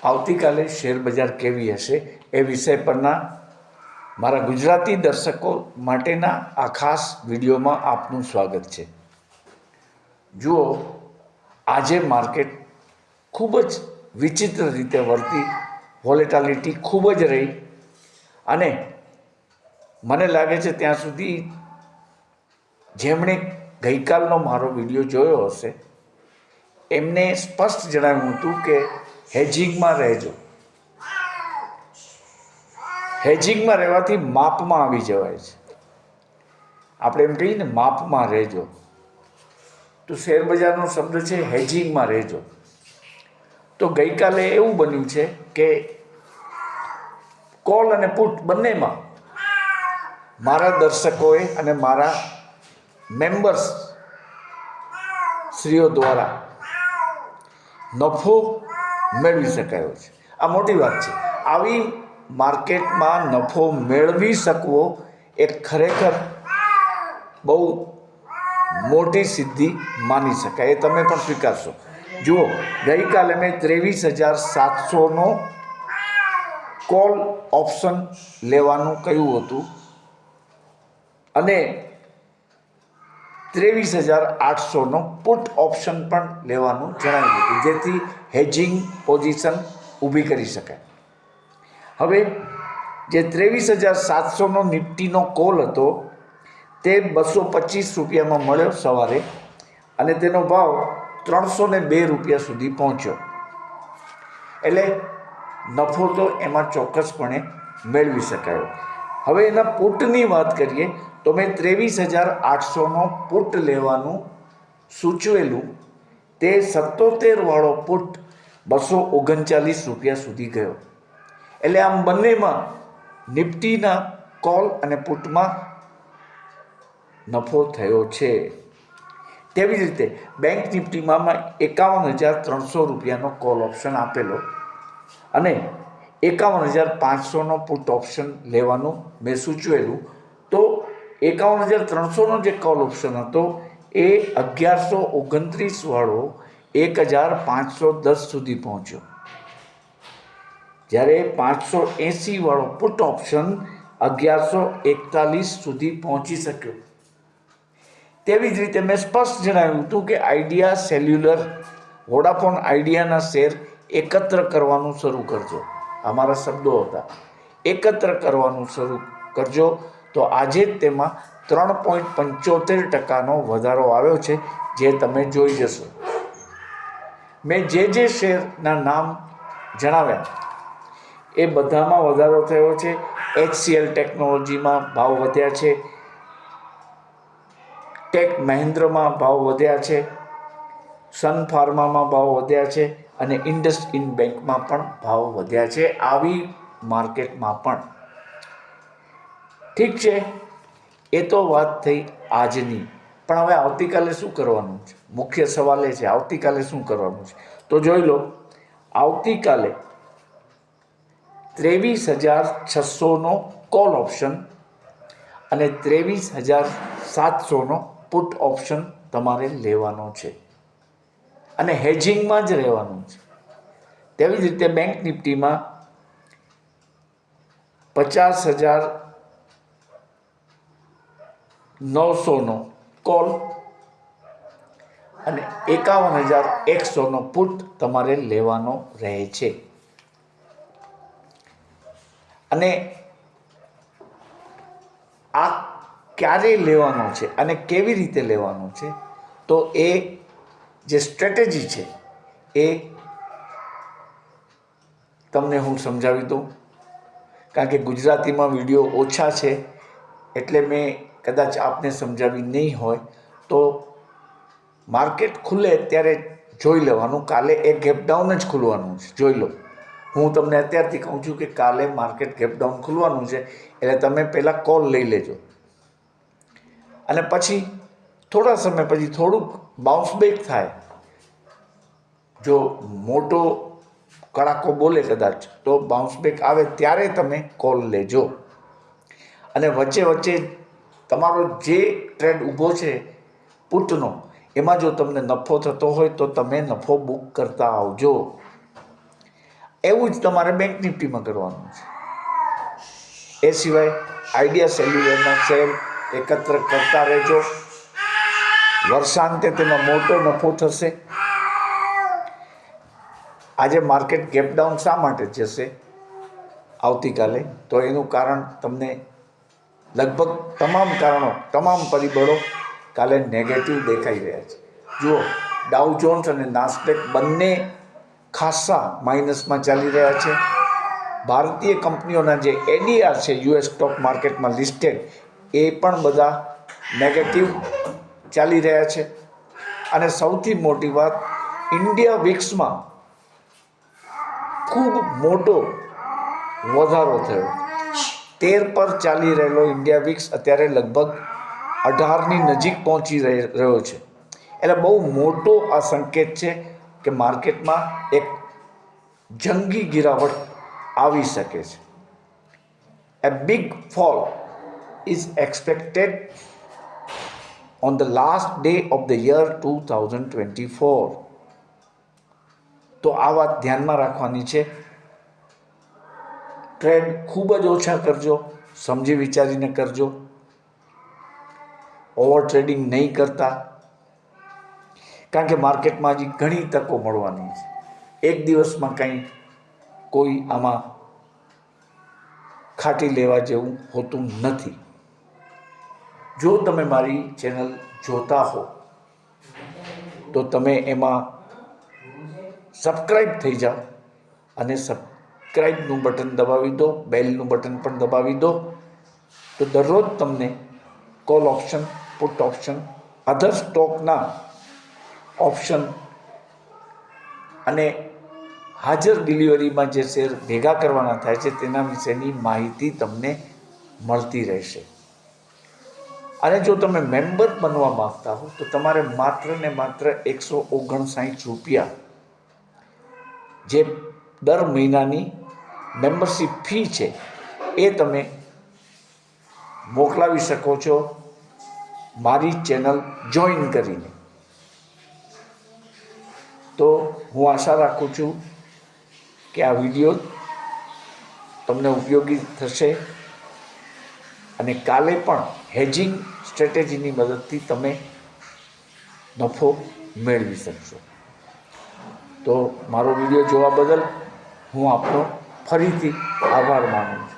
આવતીકાલે શેરબજાર કેવી હશે એ વિષય પરના મારા ગુજરાતી દર્શકો માટેના આ ખાસ વિડીયોમાં આપનું સ્વાગત છે. જુઓ, આજે માર્કેટ ખૂબ જ વિચિત્ર રીતે વર્તી, વોલેટાલિટી ખૂબ જ રહી અને મને લાગે છે ત્યાં સુધી જેમણે ગઈકાલનો મારો વિડીયો જોયો હશે એમને સ્પષ્ટ જણાવ્યું હતું કે હેજિંગમાં રહેજો. હેજિંગમાં રહેવાથી માપમાં આવી જવાય છે. આપણે એમ કહીએ ને, માપમાં રહેજો, તો શેરબજારનો શબ્દ છે હેજિંગમાં રહેજો. તો ગઈકાલે એવું બન્યું છે કે કોલ અને પુટ બંનેમાં મારા દર્શકોએ અને મારા મેમ્બર્સ શ્રીઓ દ્વારા નફો મેળવી શકાયો છે. આ મોટી વાત છે. આવી માર્કેટમાં નફો મેળવી શકવો એ ખરેખર બહુ મોટી સિદ્ધિ માની શકાય, એ તમે પણ સ્વીકારશો. જુઓ, ગઈકાલે મેં 23,700નો કોલ ઓપ્શન લેવાનું કહ્યું હતું અને 23,800નો પુટ ઓપ્શન પણ લેવાનું જણાવ્યું હતું, જેથી હેજિંગ પોઝિશન ઊભી કરી શકાય. હવે જે 23,700નો નિફ્ટીનો કોલ હતો તે 225 રૂપિયામાં મળ્યો સવારે અને તેનો ભાવ 302 રૂપિયા સુધી પહોંચ્યો. એટલે નફો તો એમાં ચોક્કસપણે મેળવી શકાયો. હવે એના પુટની વાત કરીએ તો મેં 23,800નો પુટ લેવાનું સૂચવેલું, તે 77 વાળો પુટ 239 રૂપિયા સુધી ગયો. એટલે આમ બંનેમાં નિફ્ટીના કોલ અને પુટમાં નફો થયો છે. તેવી જ રીતે બેંક નિફ્ટીમાં 51,300 રૂપિયાનો કોલ ઓપ્શન આપેલો અને 51,500નો પુટ ઓપ્શન લેવાનું મેં સૂચવેલું. તો 51,300નો જે કોલ ઓપ્શન હતો એ 1129 વાળો 1,510 સુધી પહોંચ્યો, જ્યારે 580 વાળો પુટ ઓપ્શન 1,141 સુધી પહોંચી શક્યો. તેવી જ રીતે મેં સ્પષ્ટ જણાવ્યું હતું કે આઈડિયા સેલ્યુલર, વોડાફોન આઈડિયાના શેર એકત્ર કરવાનું શરૂ કરજો. અમારા શબ્દો હતા, એકત્ર કરવાનું શરૂ કરજો. તો આજે જ તેમાં 3.75% વધારો આવ્યો છે, જે તમે જોઈ જશો. મેં જે શેરના નામ જણાવ્યા એ બધામાં વધારો થયો છે. HCL ટેકનોલોજીમાં ભાવ વધ્યા છે, ટેક મહિન્દ્રમાં ભાવ વધ્યા છે, સન ફાર્મામાં ભાવ વધ્યા છે અને ઇન્ડસઇન્ડ બેંકમાં પણ ભાવ વધ્યા છે. આવી માર્કેટમાં પણ ઠીક છે, એ તો વાત થઈ આજની. પણ હવે આવતીકાલે શું કરવાનું છે? મુખ્ય સવાલ એ છે, આવતીકાલે શું કરવાનું છે? તો જોઈ લો, આવતીકાલે 23,600નો કોલ ઓપ્શન અને 23,700નો પુટ ઓપ્શન તમારે લેવાનો છે અને હેજિંગમાં જ રહેવાનું છે. તેવી જ રીતે બેંક નિફ્ટીમાં 50,900નો કોલ અને 51,100નો પુટ તમારે લેવાનો રહે છે. અને આ ક્યારે લેવાનો છે અને કેવી રીતે લેવાનો છે, તો એ જે સ્ટ્રેટેજી છે એ તમને હું સમજાવી દઉં. કારણ કે ગુજરાતીમાં વિડીયો ઓછા છે એટલે મેં કદાચ આપને સમજાવી નહીં હોય. તો માર્કેટ ખુલે ત્યારે જોઈ લેવાનું, કાલે એક ગેપ ડાઉન જ ખુલવાનું છે, જોઈ લો. હું તમને અત્યારથી કહું છું કે કાલે માર્કેટ ગેપ ડાઉન ખુલવાનું છે, એટલે તમે પહેલાં કોલ લઈ લેજો અને પછી થોડા સમય પછી થોડુંક બાઉન્સ બેક થાય, જો મોટો કડાકો બોલે કદાચ, તો બાઉન્સ બેક આવે ત્યારે તમે કોલ લેજો. અને વચ્ચે વચ્ચે તમારો જે ટ્રેડ ઊભો છે પુટનો, એમાં જો તમને નફો થતો હોય તો તમે નફો બુક કરતા આવજો. એવું જ તમારે બેંક નિફ્ટીમાં કરવાનું છે. એ સિવાય આઈડિયા સેલ્યુલરના શેર એકત્ર કરતા રહેજો. વર્ષાંતે તેમાં મોટો નફો થશે. આજે માર્કેટ ગેપ ડાઉન શા માટે જશે આવતીકાલે? તો એનું કારણ તમને લગભગ તમામ પરિબળો કાલે નેગેટિવ દેખાઈ રહ્યા છે. જુઓ, ડાઉ જોન્સ અને નાસ્ડેક બંને ખાસ્સા માઇનસમાં ચાલી રહ્યા છે. ભારતીય કંપનીઓના જે એડીઆર છે યુએસ સ્ટોક માર્કેટમાં લિસ્ટેડ, એ પણ બધા નેગેટિવ ચાલી રહ્યા છે. અને સૌથી મોટી વાત, ઇન્ડિયા વિક્સમાં ખૂબ મોટો વધારો થયો. 13 પર ચાલી રહેલો ઇન્ડિયા વિક્સ અત્યારે લગભગ 18ની નજીક પહોંચી રહ્યો છે. એટલે બહુ મોટો આ સંકેત છે કે માર્કેટમાં એક જંગી ગિરાવટ આવી શકે છે. A big fall is expected on the last day of the year 2024. તો આ વાત ધ્યાનમાં રાખવાની છે. ટ્રેડ ખૂબ જ ઓછા કરજો, સમજી વિચારીને કરજો. ઓવર ટ્રેડિંગ નહીં કરતા, કારણ કે માર્કેટમાં હજી ઘણી તકો મળવાની છે. એક દિવસમાં કંઈ કોઈ આમાં ખાટી લેવા જેવું હોતું નથી. જો તમે મારી ચેનલ જોતા હો તો તમે એમાં સબસ્ક્રાઈબ થઈ જાઓ અને સબસ્ક્રાઈબનું બટન દબાવી દો, બેલનું બટન પણ દબાવી દો. તો દરરોજ તમને કોલ ઓપ્શન, પુટ ઓપ્શન, અધર સ્ટોકના ઓપ્શન અને હાજર ડિલિવરીમાં જે શેર ભેગા કરવાના થાય છે તેના વિશેની માહિતી તમને મળતી રહેશે. અને જો તમે મેમ્બર બનવા માગતા હો તો તમારે માત્ર ને માત્ર 159 રૂપિયા, જે દર મહિનાની મેમ્બરશિપ ફી છે, એ તમે મોકલાવી શકો છો મારી ચેનલ જોઈન કરીને. તો હું આશા રાખું છું કે આ વિડીયો તમને ઉપયોગી થશે અને કાલે પણ હેજિંગ સ્ટ્રેટેજીની મદદથી તમે નફો મેળવી શકશો. તો મારો વિડીયો જોવા બદલ હું આપનો ફરીથી આભાર માનું છું.